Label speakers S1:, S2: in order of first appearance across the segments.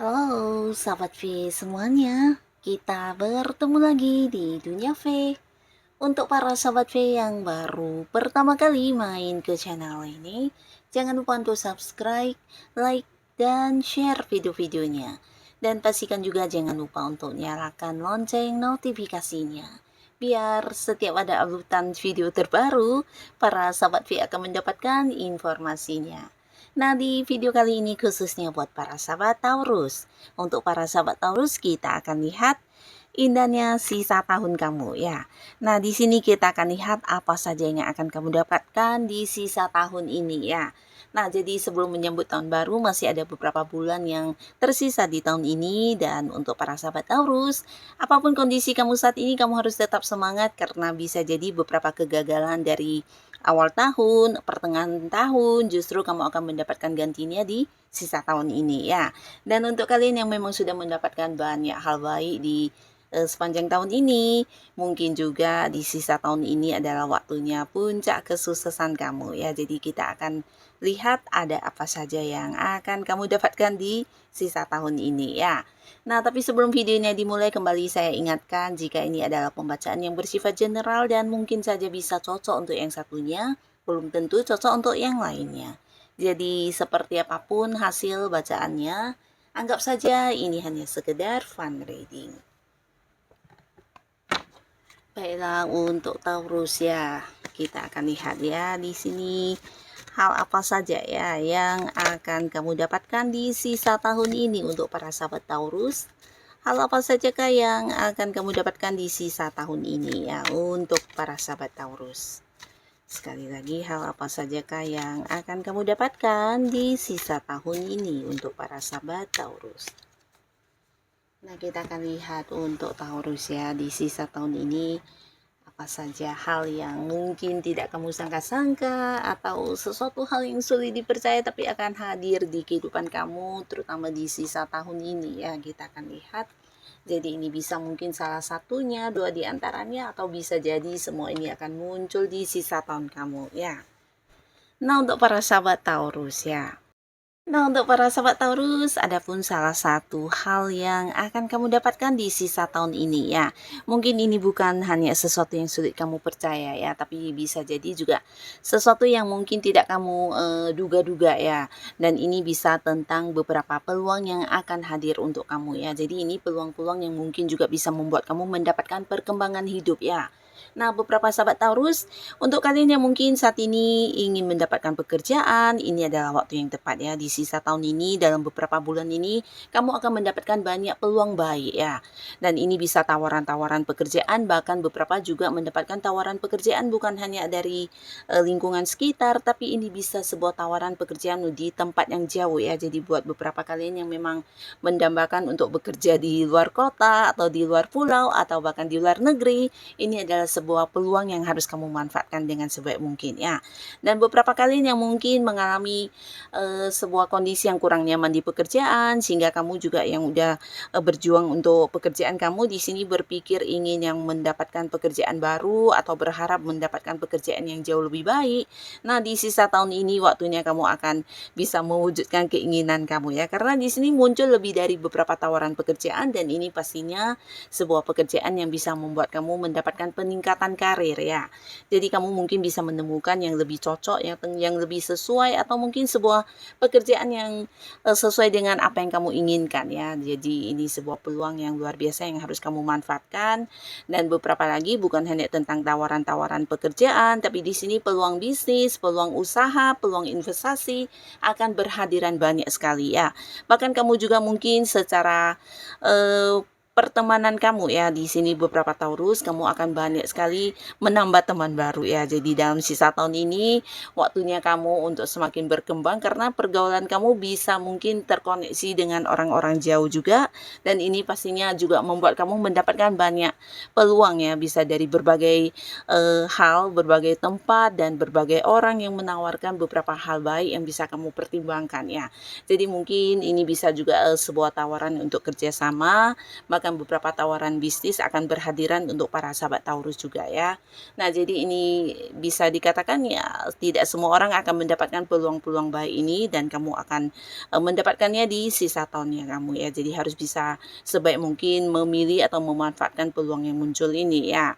S1: Halo sahabat V semuanya, kita bertemu lagi di Dunia V. Untuk para sahabat V yang baru pertama kali main ke channel ini, jangan lupa untuk subscribe, like, dan share video-videonya. Dan pastikan juga jangan lupa untuk nyalakan lonceng notifikasinya. Biar setiap ada uploadan video terbaru, para sahabat V akan mendapatkan informasinya. Nah, di video kali ini khususnya buat para sahabat Taurus. Untuk para sahabat Taurus, kita akan lihat indahnya sisa tahun kamu ya. Nah, di sini kita akan lihat apa saja yang akan kamu dapatkan di sisa tahun ini ya. Nah, jadi sebelum menyambut tahun baru masih ada beberapa bulan yang tersisa di tahun ini, dan untuk para sahabat Taurus, apapun kondisi kamu saat ini, kamu harus tetap semangat karena bisa jadi beberapa kegagalan dari awal tahun, pertengahan tahun, justru kamu akan mendapatkan gantinya di sisa tahun ini ya. Dan untuk kalian yang memang sudah mendapatkan banyak hal baik di sepanjang tahun ini, mungkin juga di sisa tahun ini adalah waktunya puncak kesuksesan kamu ya. Jadi kita akan lihat ada apa saja yang akan kamu dapatkan di sisa tahun ini ya. Nah, tapi sebelum videonya dimulai, kembali saya ingatkan jika ini adalah pembacaan yang bersifat general dan mungkin saja bisa cocok untuk yang satunya, belum tentu cocok untuk yang lainnya. Jadi seperti apapun hasil bacaannya, anggap saja ini hanya sekedar fun reading. Baiklah, untuk Taurus ya, kita akan lihat ya di sini hal apa saja ya yang akan kamu dapatkan di sisa tahun ini untuk para sahabat Taurus. Hal apa sajakah yang akan kamu dapatkan di sisa tahun ini ya untuk para sahabat Taurus. Sekali lagi, hal apa sajakah yang akan kamu dapatkan di sisa tahun ini untuk para sahabat Taurus. Nah, kita akan lihat untuk Taurus ya di sisa tahun ini apa saja hal yang mungkin tidak kamu sangka-sangka atau sesuatu hal yang sulit dipercaya tapi akan hadir di kehidupan kamu terutama di sisa tahun ini ya. Kita akan lihat. Jadi ini bisa mungkin salah satunya, dua di antaranya, atau bisa jadi semua ini akan muncul di sisa tahun kamu ya. Nah, untuk para sahabat Taurus ya. Nah, untuk para sahabat Taurus, ada pun salah satu hal yang akan kamu dapatkan di sisa tahun ini ya. Mungkin ini bukan hanya sesuatu yang sulit kamu percaya ya, tapi bisa jadi juga sesuatu yang mungkin tidak kamu duga-duga ya. Dan ini bisa tentang beberapa peluang yang akan hadir untuk kamu ya. Jadi ini peluang-peluang yang mungkin juga bisa membuat kamu mendapatkan perkembangan hidup ya. Nah, beberapa sahabat Taurus, untuk kalian yang mungkin saat ini ingin mendapatkan pekerjaan, ini adalah waktu yang tepat ya. Di sisa tahun ini, dalam beberapa bulan ini, kamu akan mendapatkan banyak peluang baik ya. Dan ini bisa tawaran-tawaran pekerjaan, bahkan beberapa juga mendapatkan tawaran pekerjaan bukan hanya dari lingkungan sekitar, tapi ini bisa sebuah tawaran pekerjaan di tempat yang jauh ya. Jadi buat beberapa kalian yang memang mendambakan untuk bekerja di luar kota, atau di luar pulau, atau bahkan di luar negeri, ini adalah sebuah peluang yang harus kamu manfaatkan dengan sebaik mungkin ya. Dan beberapa kalian yang mungkin mengalami sebuah kondisi yang kurang nyaman di pekerjaan, sehingga kamu juga yang udah berjuang untuk pekerjaan kamu di sini berpikir ingin yang mendapatkan pekerjaan baru atau berharap mendapatkan pekerjaan yang jauh lebih baik. Nah, di sisa tahun ini waktunya kamu akan bisa mewujudkan keinginan kamu ya, karena di sini muncul lebih dari beberapa tawaran pekerjaan, dan ini pastinya sebuah pekerjaan yang bisa membuat kamu mendapatkan peningkatan karir ya. Jadi kamu mungkin bisa menemukan yang lebih cocok, yang lebih sesuai, atau mungkin sebuah pekerjaan yang sesuai dengan apa yang kamu inginkan ya. Jadi ini sebuah peluang yang luar biasa yang harus kamu manfaatkan. Dan beberapa lagi bukan hanya tentang tawaran-tawaran pekerjaan, tapi di sini peluang bisnis, peluang usaha, peluang investasi akan berhadiran banyak sekali ya. Bahkan kamu juga mungkin secara pertemanan kamu ya. Di sini beberapa Taurus, kamu akan banyak sekali menambah teman baru ya. Jadi dalam sisa tahun ini waktunya kamu untuk semakin berkembang karena pergaulan kamu bisa mungkin terkoneksi dengan orang-orang jauh juga, dan ini pastinya juga membuat kamu mendapatkan banyak peluang ya, bisa dari berbagai hal, berbagai tempat, dan berbagai orang yang menawarkan beberapa hal baik yang bisa kamu pertimbangkan ya. Jadi mungkin ini bisa juga sebuah tawaran untuk kerjasama, bahkan beberapa tawaran bisnis akan berhadiran untuk para sahabat Taurus juga ya. Nah, jadi ini bisa dikatakan ya tidak semua orang akan mendapatkan peluang-peluang baik ini, dan kamu akan mendapatkannya di sisa tahunnya kamu ya. Jadi harus bisa sebaik mungkin memilih atau memanfaatkan peluang yang muncul ini ya.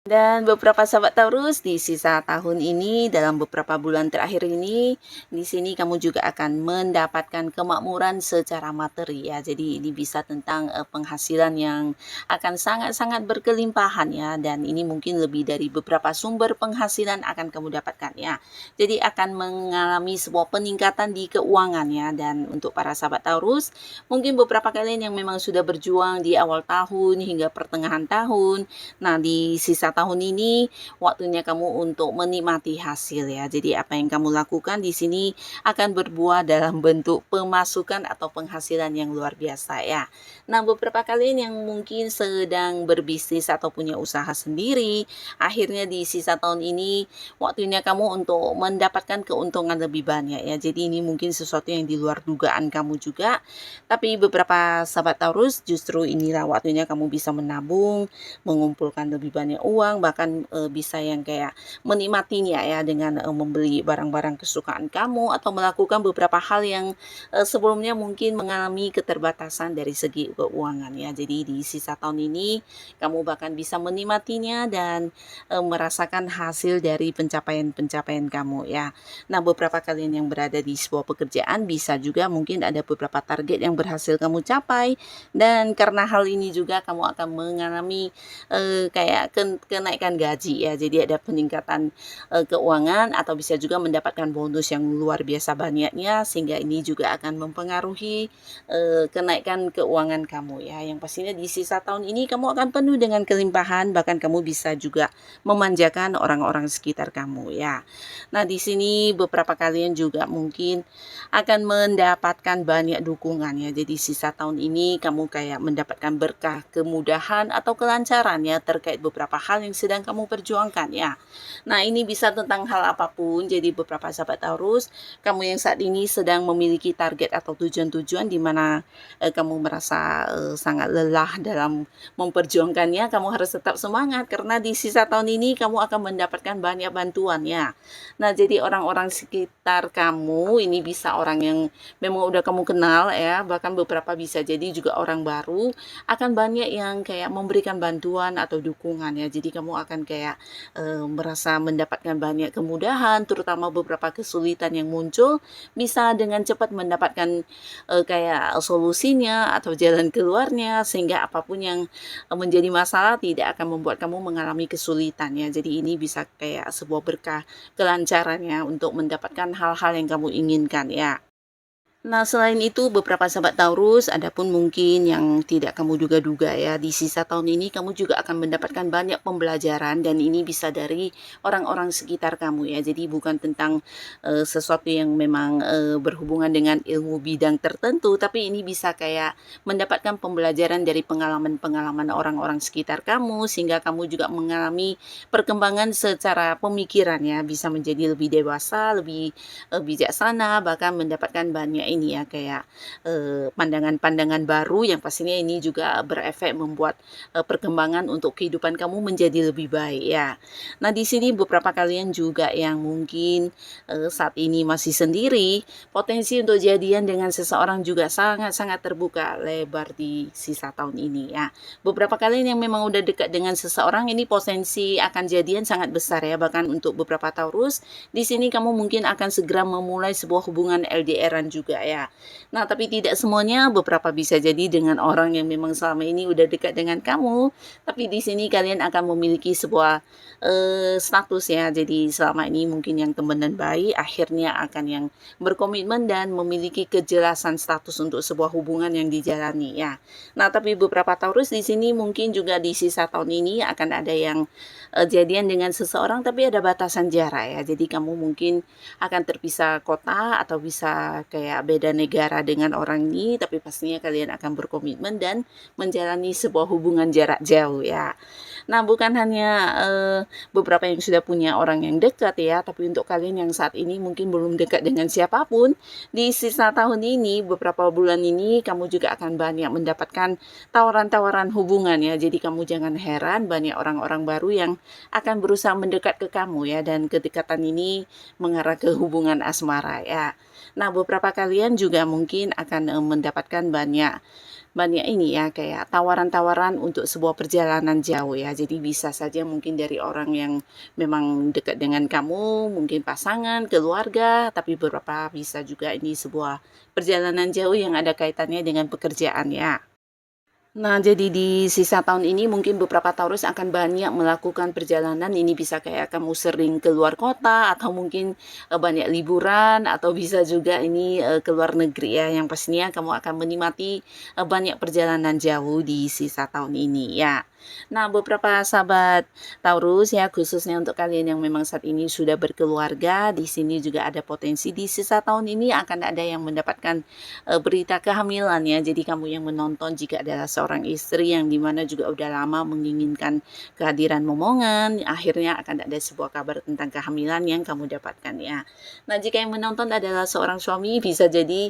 S1: Dan beberapa sahabat Taurus di sisa tahun ini, dalam beberapa bulan terakhir ini, di sini kamu juga akan mendapatkan kemakmuran secara materi ya. Jadi ini bisa tentang penghasilan yang akan sangat-sangat berkelimpahan ya, dan ini mungkin lebih dari beberapa sumber penghasilan akan kamu dapatkan ya. Jadi akan mengalami sebuah peningkatan di keuangan ya. Dan untuk para sahabat Taurus, mungkin beberapa kalian yang memang sudah berjuang di awal tahun hingga pertengahan tahun. Nah, di sisa tahun ini waktunya kamu untuk menikmati hasil ya. Jadi apa yang kamu lakukan di sini akan berbuah dalam bentuk pemasukan atau penghasilan yang luar biasa ya. Nah, beberapa kalian yang mungkin sedang berbisnis atau punya usaha sendiri, akhirnya di sisa tahun ini waktunya kamu untuk mendapatkan keuntungan lebih banyak ya. Jadi ini mungkin sesuatu yang di luar dugaan kamu juga. Tapi beberapa sahabat Taurus, justru inilah waktunya kamu bisa menabung, mengumpulkan lebih banyak uang, bahkan bisa yang kayak menikmatinya ya dengan membeli barang-barang kesukaan kamu atau melakukan beberapa hal yang sebelumnya mungkin mengalami keterbatasan dari segi keuangan ya. Jadi di sisa tahun ini kamu bahkan bisa menikmatinya dan merasakan hasil dari pencapaian-pencapaian kamu ya. Nah, beberapa kalian yang berada di sebuah pekerjaan bisa juga mungkin ada beberapa target yang berhasil kamu capai, dan karena hal ini juga kamu akan mengalami kayak kenaikan gaji ya. Jadi ada peningkatan keuangan, atau bisa juga mendapatkan bonus yang luar biasa banyaknya, sehingga ini juga akan mempengaruhi kenaikan keuangan kamu ya. Yang pastinya di sisa tahun ini kamu akan penuh dengan kelimpahan, bahkan kamu bisa juga memanjakan orang-orang sekitar kamu ya. Nah, di sini beberapa kalian juga mungkin akan mendapatkan banyak dukungan ya. Jadi sisa tahun ini kamu kayak mendapatkan berkah, kemudahan atau kelancaran ya terkait beberapa hal yang sedang kamu perjuangkan ya. Nah, ini bisa tentang hal apapun. Jadi beberapa sahabat Taurus, kamu yang saat ini sedang memiliki target atau tujuan-tujuan di mana kamu merasa sangat lelah dalam memperjuangkannya, kamu harus tetap semangat karena di sisa tahun ini kamu akan mendapatkan banyak bantuan ya. Nah, jadi orang-orang sekitar kamu ini bisa orang yang memang udah kamu kenal ya, bahkan beberapa bisa jadi juga orang baru, akan banyak yang kayak memberikan bantuan atau dukungan ya. Jadi kamu akan kayak merasa mendapatkan banyak kemudahan, terutama beberapa kesulitan yang muncul bisa dengan cepat mendapatkan kayak solusinya atau jalan keluarnya, sehingga apapun yang menjadi masalah tidak akan membuat kamu mengalami kesulitan ya. Jadi ini bisa kayak sebuah berkah kelancaran ya untuk mendapatkan hal-hal yang kamu inginkan ya. Nah, selain itu beberapa sahabat Taurus, ada pun mungkin yang tidak kamu duga-duga ya, di sisa tahun ini kamu juga akan mendapatkan banyak pembelajaran, dan ini bisa dari orang-orang sekitar kamu ya. Jadi bukan tentang sesuatu yang memang berhubungan dengan ilmu bidang tertentu, tapi ini bisa kayak mendapatkan pembelajaran dari pengalaman-pengalaman orang-orang sekitar kamu, sehingga kamu juga mengalami perkembangan secara pemikiran ya, bisa menjadi lebih dewasa, lebih bijaksana, bahkan mendapatkan banyak ini ya kayak pandangan-pandangan baru yang pastinya ini juga berefek membuat perkembangan untuk kehidupan kamu menjadi lebih baik ya. Nah, di sini beberapa kalian juga yang mungkin saat ini masih sendiri, potensi untuk jadian dengan seseorang juga sangat-sangat terbuka lebar di sisa tahun ini ya. Beberapa kalian yang memang udah dekat dengan seseorang, ini potensi akan jadian sangat besar ya. Bahkan untuk beberapa Taurus, di sini kamu mungkin akan segera memulai sebuah hubungan LDR-an juga juga ya. Nah, tapi tidak semuanya, beberapa bisa jadi dengan orang yang memang selama ini udah dekat dengan kamu, tapi di sini kalian akan memiliki sebuah status ya. Jadi selama ini mungkin yang temenan baik, akhirnya akan yang berkomitmen dan memiliki kejelasan status untuk sebuah hubungan yang dijalani ya. Nah, tapi beberapa Taurus di sini mungkin juga di sisa tahun ini akan ada yang jadian dengan seseorang tapi ada batasan jarak ya. Jadi kamu mungkin akan terpisah kota atau bisa kayak beda negara dengan orang ini, tapi pastinya kalian akan berkomitmen dan menjalani sebuah hubungan jarak jauh ya. Nah, bukan hanya beberapa yang sudah punya orang yang dekat ya, tapi untuk kalian yang saat ini mungkin belum dekat dengan siapapun, di sisa tahun ini, beberapa bulan ini kamu juga akan banyak mendapatkan tawaran-tawaran hubungan ya. Jadi kamu jangan heran banyak orang-orang baru yang akan berusaha mendekat ke kamu ya, dan kedekatan ini mengarah ke hubungan asmara ya. Nah, beberapa kalian juga mungkin akan mendapatkan banyak ini ya, kayak tawaran-tawaran untuk sebuah perjalanan jauh ya. Jadi bisa saja mungkin dari orang yang memang dekat dengan kamu, mungkin pasangan, keluarga, tapi beberapa bisa juga ini sebuah perjalanan jauh yang ada kaitannya dengan pekerjaan ya. Nah, jadi di sisa tahun ini mungkin beberapa Taurus akan banyak melakukan perjalanan. Ini bisa kayak kamu sering keluar kota atau mungkin banyak liburan atau bisa juga ini ke luar negeri ya. Yang pastinya kamu akan menikmati banyak perjalanan jauh di sisa tahun ini ya. Nah, beberapa sahabat Taurus ya, khususnya untuk kalian yang memang saat ini sudah berkeluarga, di sini juga ada potensi di sisa tahun ini akan ada yang mendapatkan berita kehamilan ya. Jadi kamu yang menonton jika adalah seorang istri yang dimana juga udah lama menginginkan kehadiran momongan, akhirnya akan ada sebuah kabar tentang kehamilan yang kamu dapatkan ya. Nah, jika yang menonton adalah seorang suami, bisa jadi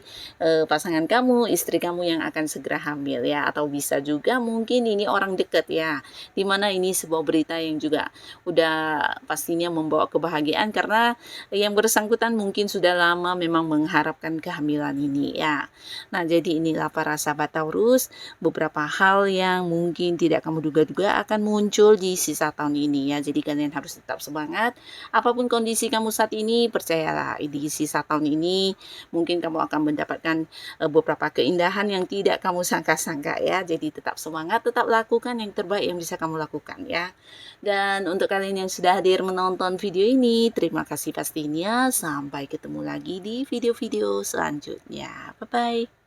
S1: pasangan kamu, istri kamu yang akan segera hamil ya, atau bisa juga mungkin ini orang dekat ya, dimana ini sebuah berita yang juga udah pastinya membawa kebahagiaan karena yang bersangkutan mungkin sudah lama memang mengharapkan kehamilan ini ya. Nah, jadi inilah para sahabat Taurus, beberapa hal yang mungkin tidak kamu duga-duga akan muncul di sisa tahun ini ya. Jadi kalian harus tetap semangat. Apapun kondisi kamu saat ini, percayalah di sisa tahun ini mungkin kamu akan mendapatkan beberapa keindahan yang tidak kamu sangka-sangka ya. Jadi tetap semangat, tetap lakukan yang terbaik yang bisa kamu lakukan ya. Dan untuk kalian yang sudah hadir menonton video ini, terima kasih pastinya. Sampai ketemu lagi di video-video selanjutnya. Bye-bye.